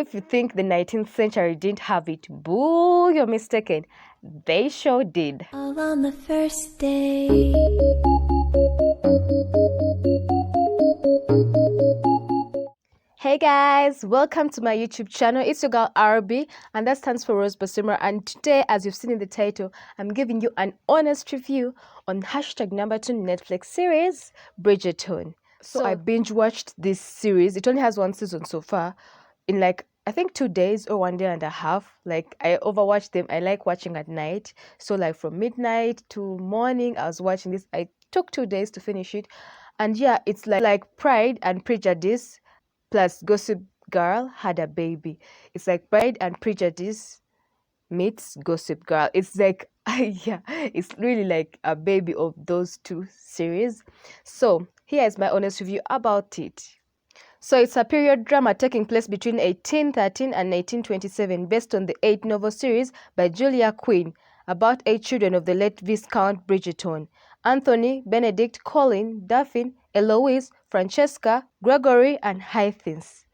if you think the 19th century didn't have it, boo, you're mistaken. They sure did. All on the first day. Hey guys, welcome to my YouTube channel. It's your girl RB, and that stands for Rose Basuma. And today, as you've seen in the title, I'm giving you an honest review on #2 Netflix series, Bridgerton. So I binge watched this series. It only has one season so far, in like I think 2 days or 1 day and a half. Like I overwatched them. I like watching at night. So like from midnight to morning, I was watching this. I took 2 days to finish it. And yeah, it's like Pride and Prejudice plus Gossip Girl had a baby. It's like Pride and Prejudice meets Gossip Girl. It's like yeah, it's really like a baby of those two series. So here is my honest review about it. So it's a period drama taking place between 1813 and 1827, based on the 8-novel series by Julia Quinn about 8 children of the late Viscount Bridgerton: Anthony, Benedict, Colin, Daphne, Eloise, Francesca, Gregory, and Hythens.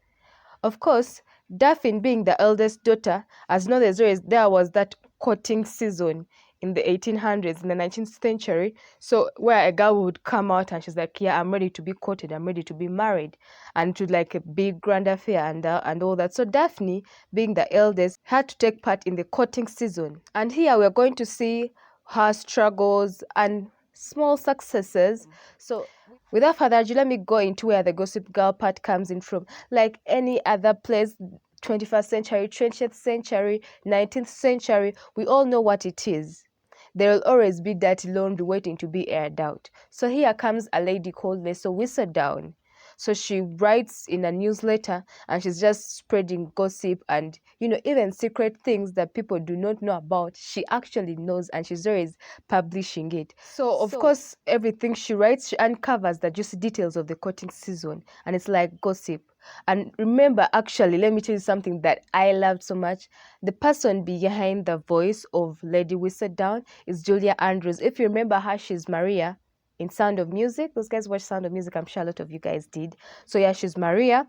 Of course, Daphne being the eldest daughter, as known as there was that courting season in the 1800s, in the 19th century, so where a girl would come out and she's like, yeah, I'm ready to be courted, I'm ready to be married, and to like a big grand affair and all that. So Daphne, being the eldest, had to take part in the courting season. And here we're going to see her struggles and small successes. So without further ado, let me go into where the Gossip Girl part comes in from. Like any other place, 21st century, 20th century, 19th century, we all know what it is. There will always be dirty laundry waiting to be aired out. So here comes a lady called Leso Whistledown. So she writes in a newsletter and she's just spreading gossip and, even secret things that people do not know about. She actually knows and she's always publishing it. So, of course, everything she writes, she uncovers the juicy details of the courting season. And it's like gossip. And remember, actually, let me tell you something that I loved so much. The person behind the voice of Lady Whistledown is Julia Andrews. If you remember her, she's Maria in Sound of Music. Those guys watch Sound of Music. I'm sure a lot of you guys did. So yeah, she's Maria.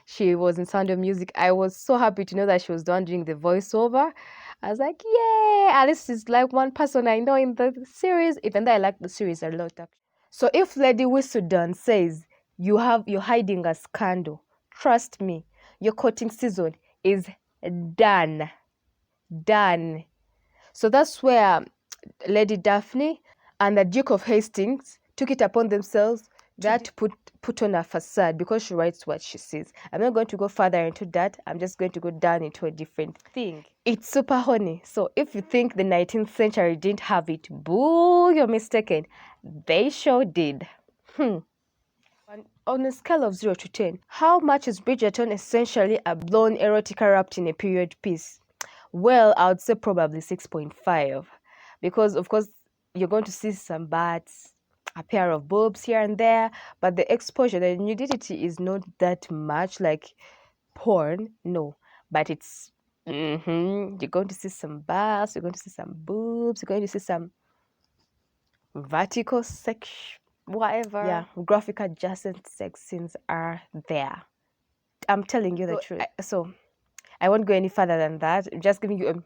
She was in Sound of Music. I was so happy to know that she was the one doing the voiceover. I was like, yay! Alice is like one person I know in the series, even though I like the series a lot. So if Lady Whistledown says you're hiding a scandal, trust me, your courting season is done. Done. So that's where Lady Daphne and the Duke of Hastings took it upon themselves that put on a facade, because she writes what she says. I'm not going to go further into that. I'm just going to go down into a different thing. It's super honey. So if you think the 19th century didn't have it, boo, you're mistaken. They sure did. On a scale of 0 to 10, how much is Bridgerton essentially a blown erotica wrapped in a period piece? Well, I would say probably 6.5, because of course you're going to see some butts, a pair of boobs here and there, but the exposure, the nudity is not that much like porn, no, but it's you're going to see some butts, you're going to see some boobs, you're going to see some vertical sex, whatever. Yeah, graphic adjacent sex scenes are there. I'm telling you the truth. So I won't go any further than that. I'm just giving you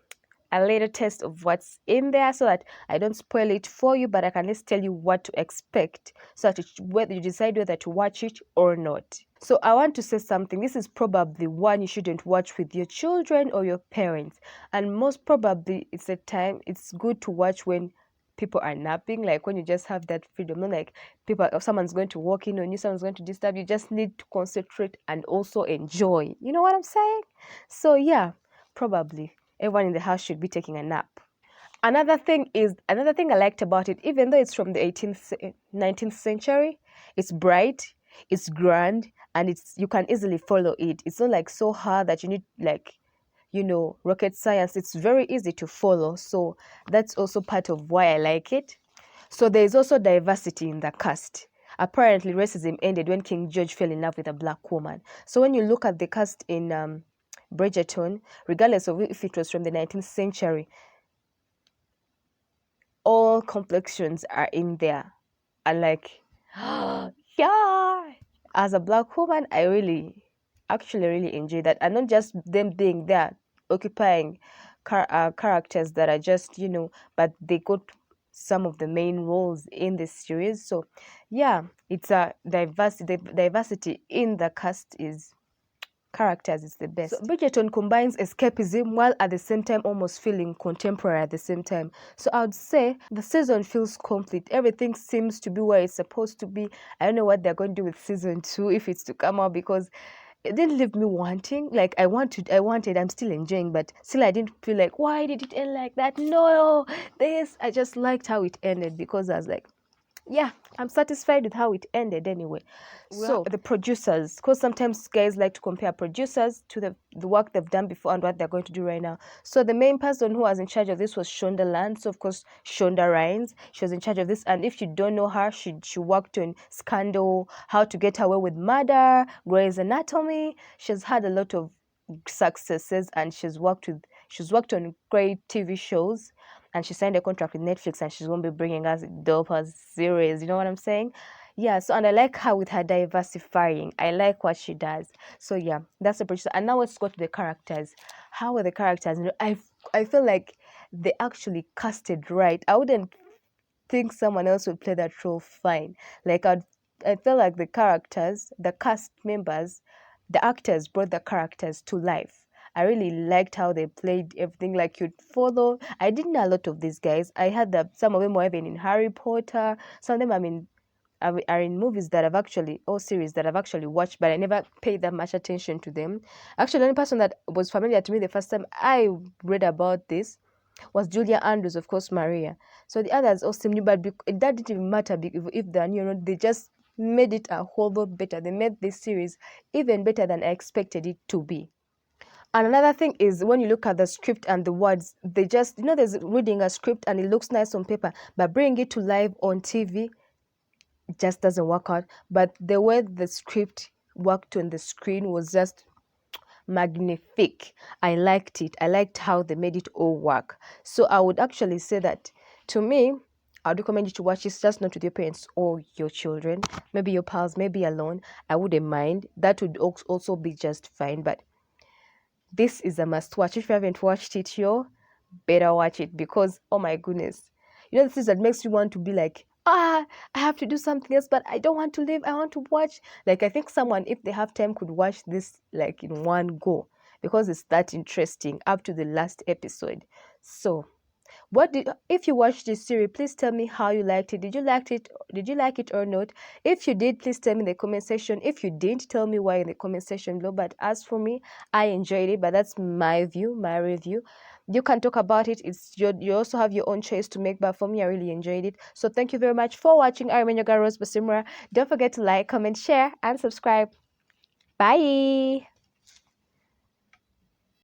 a little taste of what's in there so that I don't spoil it for you, but I can just tell you what to expect so that whether you decide whether to watch it or not. So I want to say something. This is probably one you shouldn't watch with your children or your parents. And most probably it's good to watch when people are napping, like when you just have that freedom, not like someone's going to walk in on you, someone's going to disturb you. Just need to concentrate and also enjoy. You know what I'm saying? So yeah, probably everyone in the house should be taking a nap. Another thing I liked about it, even though it's from the 19th century, it's bright, it's grand, and you can easily follow it. It's not like so hard that you need rocket science. It's very easy to follow. So that's also part of why I like it. So there is also diversity in the cast. Apparently, racism ended when King George fell in love with a black woman. So when you look at the cast in Bridgerton, regardless of if it was from the 19th century, all complexions are in there. And like, yeah, as a black woman, I really actually really enjoy that, and not just them being there occupying characters that are just, but they got some of the main roles in this series. So yeah, it's a diversity. The diversity in the cast is characters is the best. So Bridgerton combines escapism while at the same time almost feeling contemporary at the same time. So I would say the season feels complete. Everything seems to be where it's supposed to be. I don't know what they're going to do with season 2 if it's to come out, because it didn't leave me wanting. Like I wanted, I'm still enjoying, but still I didn't feel like, why did it end like that? No, I just liked how it ended, because I was like, yeah, I'm satisfied with how it ended anyway. So the producers, because sometimes guys like to compare producers to the work they've done before and what they're going to do right now. So the main person who was in charge of this was Shonda Land. So of course Shonda Rhimes, she was in charge of this. And if you don't know her, she worked on Scandal, How to Get Away with Murder, Grey's Anatomy. She's had a lot of successes, and she's worked on great TV shows, and she signed a contract with Netflix, and she's going to be bringing us dope series. You know what I'm saying? Yeah. So, and I like her with her diversifying. I like what she does. So yeah, that's the producer. And now let's go to the characters. How are the characters? I feel like they actually casted right. I wouldn't think someone else would play that role fine. Like I feel like the characters, the cast members, the actors brought the characters to life. I really liked how they played everything. Like you'd follow. I didn't know a lot of these guys. I had that some of them were even in Harry Potter. Some of them are in movies that I've actually, or series that I've actually watched, but I never paid that much attention to them. Actually, the only person that was familiar to me the first time I read about this was Julia Andrews, of course, Maria. So the others also knew, but that didn't even matter if they're new or not. They just made it a whole lot better. They made this series even better than I expected it to be. And another thing is when you look at the script and the words, they just, there's reading a script and it looks nice on paper, but bringing it to live on TV just doesn't work out. But the way the script worked on the screen was just magnifique. I liked it. I liked how they made it all work. So I would actually say that, to me, I'd recommend you to watch this, just not with your parents or your children, maybe your pals, maybe alone. I wouldn't mind. That would also be just fine. But this is a must watch. If you haven't watched it, you better watch it, because oh my goodness, the things that makes you want to be like, I have to do something else, but I don't want to leave. I want to watch. Like, I think someone, if they have time, could watch this like in one go, because it's that interesting up to the last episode. So if you watched this series, please tell me how you liked it. Did you like it or not? If you did, please tell me in the comment section. If you didn't, tell me why in the comment section below. But as for me, I enjoyed it, but that's my view, my review. You can talk about it. You also have your own choice to make, but for me, I really enjoyed it. So thank you very much for watching. I remain your girl Rose Basimura. Don't forget to like, comment, share, and subscribe. Bye.